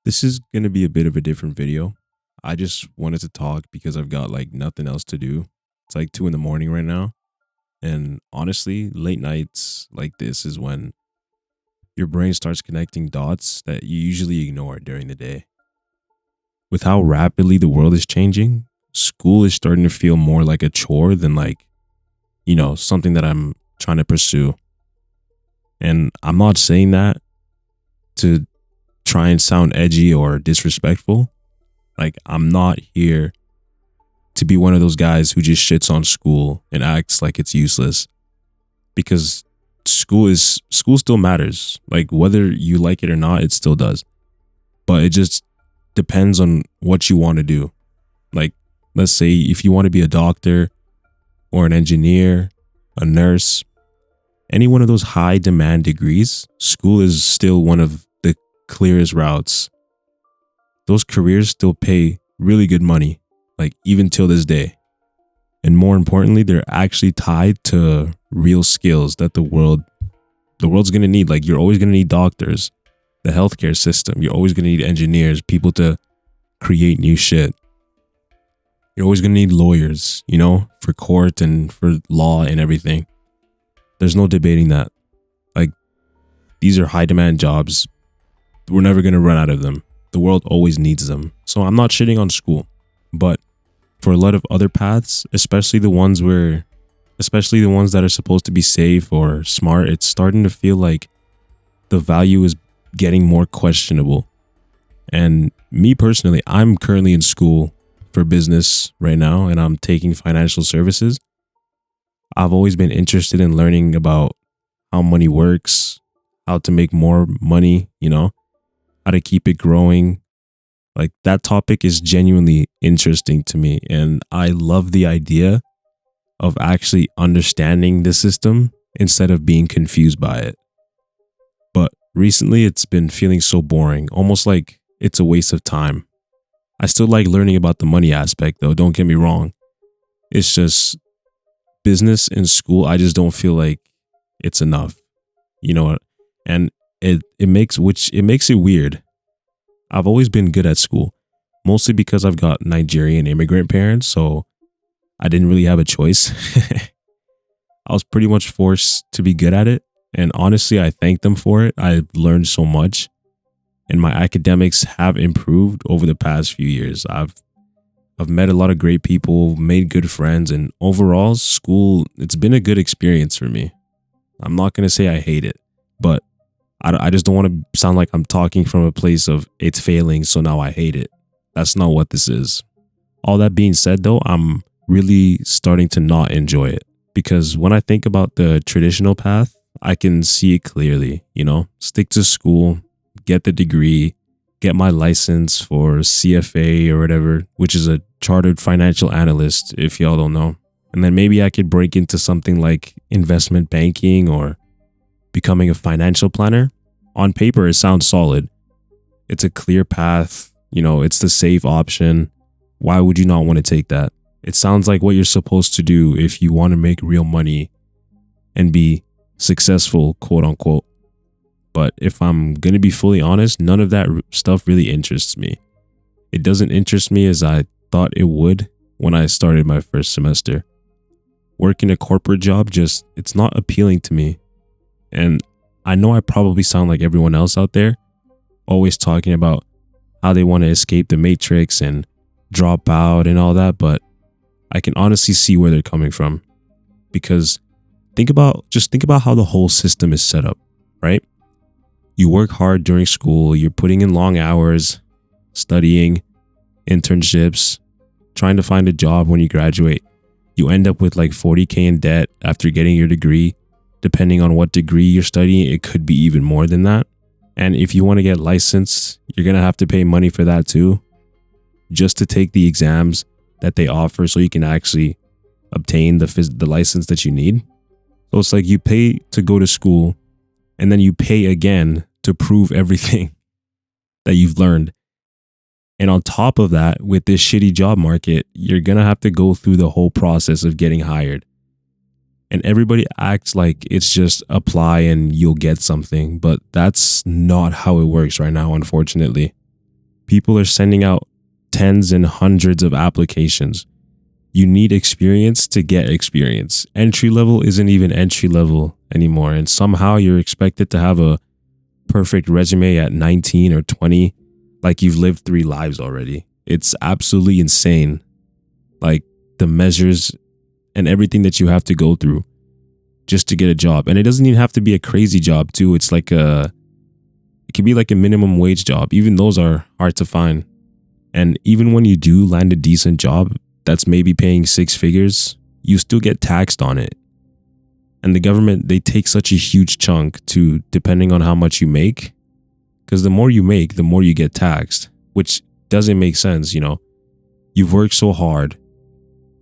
This is going to be a bit of a different video. I just wanted to talk because I've got like nothing else to do. It's like 2 in the morning right now. And honestly, late nights like this is when your brain starts connecting dots that you usually ignore during the day. With how rapidly the world is changing, school is starting to feel more like a chore than something that I'm trying to pursue. And I'm not saying that to try and sound edgy or disrespectful. Like, I'm not here to be one of those guys who just shits on school and acts like it's useless because school still matters. Like, whether you like it or not, it still does. But it just depends on what you want to do. Like, let's say if you want to be a doctor or an engineer, a nurse, any one of those high demand degrees, school is still one of the clearest routes. Those careers still pay really good money, like even till this day. And more importantly, they're actually tied to real skills that the world's gonna need. Like, you're always gonna need doctors, the healthcare system. You're always gonna need engineers, people to create new shit. You're always gonna need lawyers, for court and for law and everything. There's no debating that. Like, these are high demand jobs. We're never gonna run out of them. The world always needs them. So I'm not shitting on school, but for a lot of other paths, especially the ones that are supposed to be safe or smart, it's starting to feel like the value is getting more questionable. And me personally, I'm currently in school for business right now and I'm taking financial services. I've always been interested in learning about how money works, how to make more money, how to keep it growing. Like, that topic is genuinely interesting to me. And I love the idea of actually understanding the system instead of being confused by it. But recently, it's been feeling so boring, almost like it's a waste of time. I still like learning about the money aspect, though, don't get me wrong. It's just business in school, I just don't feel like it's enough, you know, and it makes it weird. I've always been good at school, mostly because I've got Nigerian immigrant parents, so I didn't really have a choice. I was pretty much forced to be good at it, and honestly, I thank them for it. I've learned so much, and my academics have improved over the past few years. I've met a lot of great people, made good friends, and overall, school, it's been a good experience for me. I'm not going to say I hate it, but I just don't want to sound like I'm talking from a place of it's failing, so now I hate it. That's not what this is. All that being said, though, I'm really starting to not enjoy it because when I think about the traditional path, I can see it clearly, stick to school, get the degree, get my license for CFA or whatever, which is a chartered financial analyst, if y'all don't know. And then maybe I could break into something like investment banking or becoming a financial planner. On paper, it sounds solid. It's a clear path, it's the safe option. Why would you not want to take that? It sounds like what you're supposed to do if you want to make real money and be successful, quote unquote. But if I'm going to be fully honest, none of that stuff really interests me. It doesn't interest me as I thought it would when I started my first semester. Working a corporate job it's not appealing to me. And I know I probably sound like everyone else out there, always talking about how they want to escape the matrix and drop out and all that, but I can honestly see where they're coming from. Because think about how the whole system is set up, right? You work hard during school, you're putting in long hours, studying, internships, trying to find a job when you graduate. You end up with like 40K in debt after getting your degree. Depending on what degree you're studying, it could be even more than that. And if you want to get licensed, you're going to have to pay money for that too, just to take the exams that they offer so you can actually obtain the license that you need. So it's like you pay to go to school and then you pay again to prove everything that you've learned. And on top of that, with this shitty job market, you're going to have to go through the whole process of getting hired. And everybody acts like it's just apply and you'll get something. But that's not how it works right now, unfortunately. People are sending out tens and hundreds of applications. You need experience to get experience. Entry level isn't even entry level anymore. And somehow you're expected to have a perfect resume at 19 or 20, like you've lived 3 lives already. It's absolutely insane. Like the measures and everything that you have to go through just to get a job. And it doesn't even have to be a crazy job too. It could be like a minimum wage job. Even those are hard to find. And even when you do land a decent job that's maybe paying 6 figures, you still get taxed on it. And the government, they take such a huge chunk to, depending on how much you make, because the more you make, the more you get taxed, which doesn't make sense. You've worked so hard,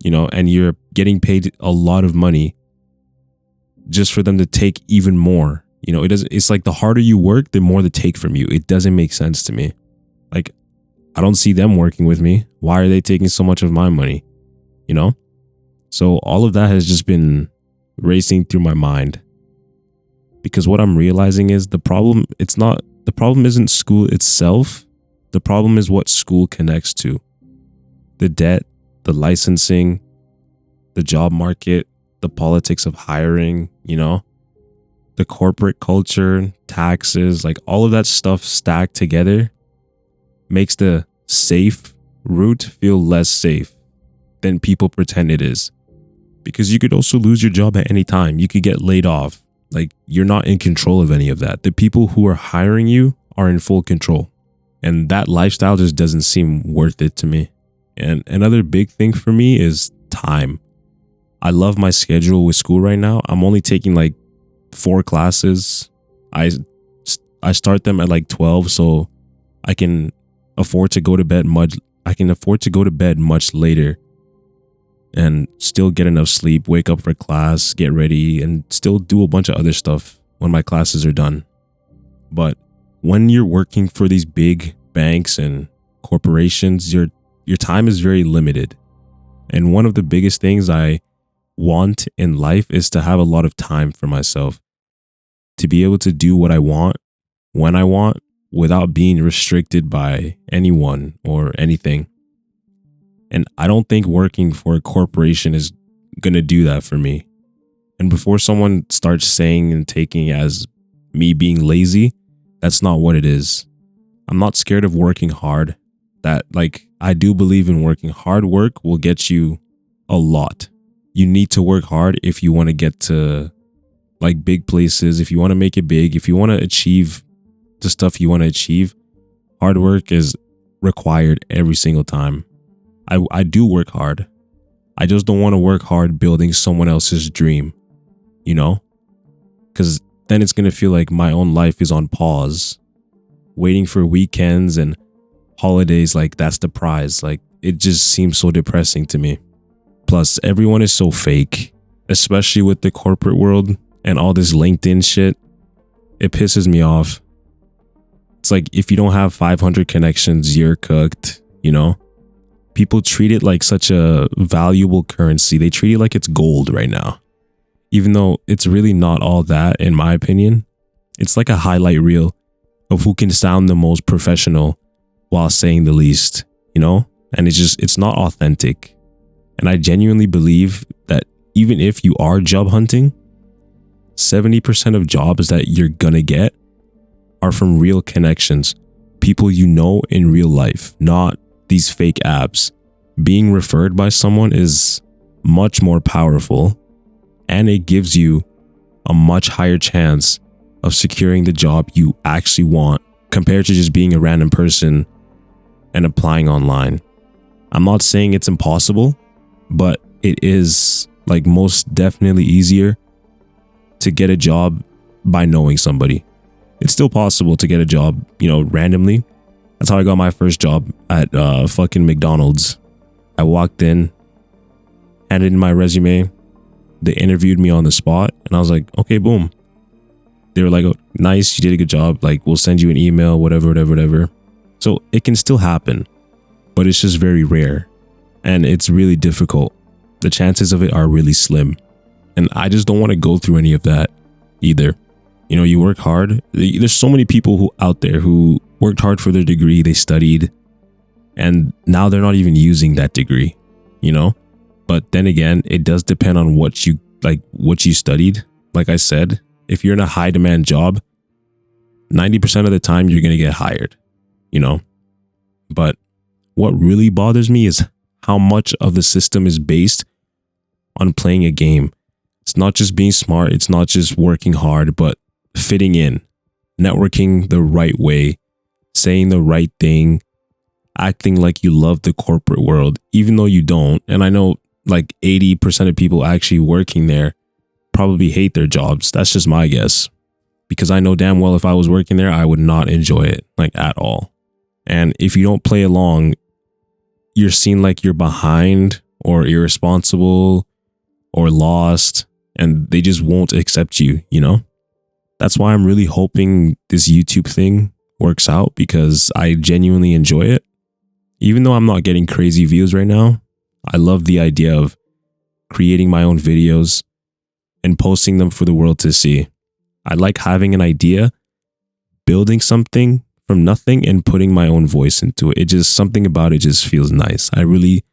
and you're getting paid a lot of money just for them to take even more. It's like the harder you work, the more they take from you. It doesn't make sense to me. Like, I don't see them working with me. Why are they taking so much of my money? So all of that has just been racing through my mind, because what I'm realizing is the problem isn't school itself. The problem is what school connects to. The debt, the licensing, the job market, the politics of hiring, the corporate culture, taxes, like all of that stuff stacked together makes the safe route feel less safe than people pretend it is. Because you could also lose your job at any time. You could get laid off. Like, you're not in control of any of that. The people who are hiring you are in full control. And that lifestyle just doesn't seem worth it to me. And another big thing for me is time. I love my schedule with school right now. I'm only taking like 4 classes. I start them at like 12, so I can afford to go to bed much later and still get enough sleep, wake up for class, get ready, and still do a bunch of other stuff when my classes are done. But when you're working for these big banks and corporations, your time is very limited. And one of the biggest things I want in life is to have a lot of time for myself, to be able to do what I want when I want without being restricted by anyone or anything. And I don't think working for a corporation is going to do that for me. And before someone starts saying and taking as me being lazy, that's not what it is. I'm not scared of working hard. I do believe in working. Hard work will get you a lot. You need to work hard if you want to get to like big places, if you want to make it big, if you want to achieve the stuff you want to achieve. Hard work is required every single time. I do work hard. I just don't want to work hard building someone else's dream, because then it's going to feel like my own life is on pause, waiting for weekends and holidays. Like, that's the prize. Like, it just seems so depressing to me. Plus, everyone is so fake, especially with the corporate world and all this LinkedIn shit. It pisses me off. It's like, if you don't have 500 connections, you're cooked, People treat it like such a valuable currency. They treat it like it's gold right now, even though it's really not all that, in my opinion. It's like a highlight reel of who can sound the most professional while saying the least, And it's not authentic. And I genuinely believe that even if you are job hunting, 70% of jobs that you're gonna get are from real connections, people in real life, not these fake apps. Being referred by someone is much more powerful, and it gives you a much higher chance of securing the job you actually want compared to just being a random person and applying online. I'm not saying it's impossible, but it is like most definitely easier to get a job by knowing somebody. It's still possible to get a job, randomly. That's how I got my first job at fucking McDonald's. I walked in, handed in my resume. They interviewed me on the spot, and I was like, okay, boom. They were like, oh, nice, you did a good job. Like, we'll send you an email, whatever. So it can still happen, but it's just very rare, and it's really difficult. The chances of it are really slim, and I just don't want to go through any of that either. You work hard. There's so many people out there who worked hard for their degree. They studied, And now they're not even using that degree, you know? But then again, it does depend on what you studied. Like I said, if you're in a high demand job, 90% of the time you're going to get hired, you know? But what really bothers me is how much of the system is based on playing a game. It's not just being smart, it's not just working hard, but fitting in, networking the right way, saying the right thing, acting like you love the corporate world, even though you don't. And I know like 80% of people actually working there probably hate their jobs. That's just my guess. Because I know damn well if I was working there, I would not enjoy it like at all. And if you don't play along, you're seen like you're behind or irresponsible or lost, and they just won't accept you, you know? That's why I'm really hoping this YouTube thing works out, because I genuinely enjoy it. Even though I'm not getting crazy views right now, I love the idea of creating my own videos and posting them for the world to see. I like having an idea, building something from nothing and putting my own voice into it. It just, something about it just feels nice. I really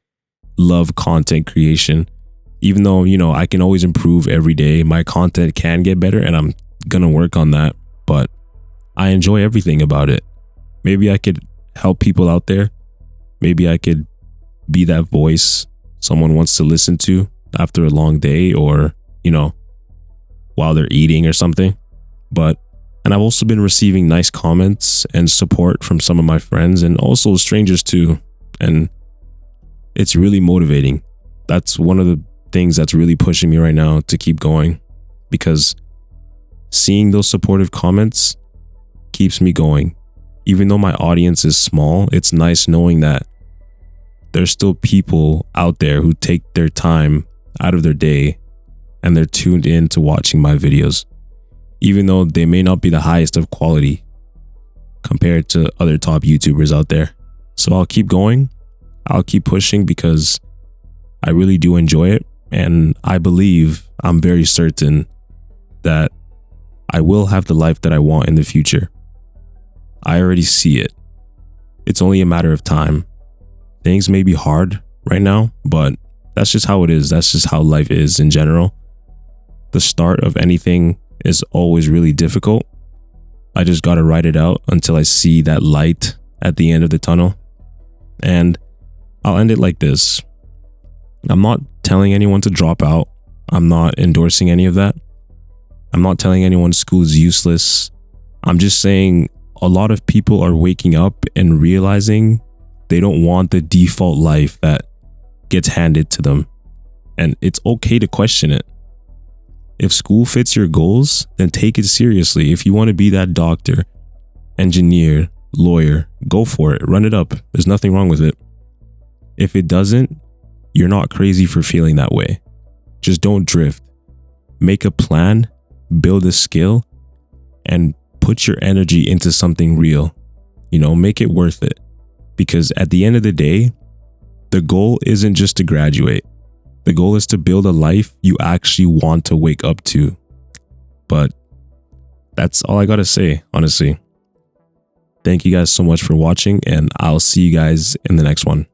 love content creation. Even though, you know, I can always improve every day. My content can get better and I'm gonna work on that, but I enjoy everything about it. Maybe I could help people out there. Maybe I could be that voice someone wants to listen to after a long day, or, you know, while they're eating or something. And I've also been receiving nice comments and support from some of my friends and also strangers too. And it's really motivating. That's one of the things that's really pushing me right now to keep going, because seeing those supportive comments keeps me going. Even though my audience is small, it's nice knowing that there's still people out there who take their time out of their day and they're tuned in to watching my videos, even though they may not be the highest of quality compared to other top YouTubers out there. So I'll keep going. I'll keep pushing because I really do enjoy it. And I believe, I'm very certain that I will have the life that I want in the future. I already see it. It's only a matter of time. Things may be hard right now, but that's just how it is. That's just how life is in general. The start of anything is always really difficult. I just got to ride it out until I see that light at the end of the tunnel. And I'll end it like this. I'm not telling anyone to drop out. I'm not endorsing any of that. I'm not telling anyone school is useless. I'm just saying a lot of people are waking up and realizing they don't want the default life that gets handed to them. And it's okay to question it. If school fits your goals, then take it seriously. If you want to be that doctor, engineer, lawyer, go for it. Run it up. There's nothing wrong with it. If it doesn't, you're not crazy for feeling that way. Just don't drift. Make a plan, build a skill, and put your energy into something real. You know, make it worth it. Because at the end of the day, the goal isn't just to graduate. The goal is to build a life you actually want to wake up to. But that's all I gotta say, honestly. Thank you guys so much for watching, and I'll see you guys in the next one.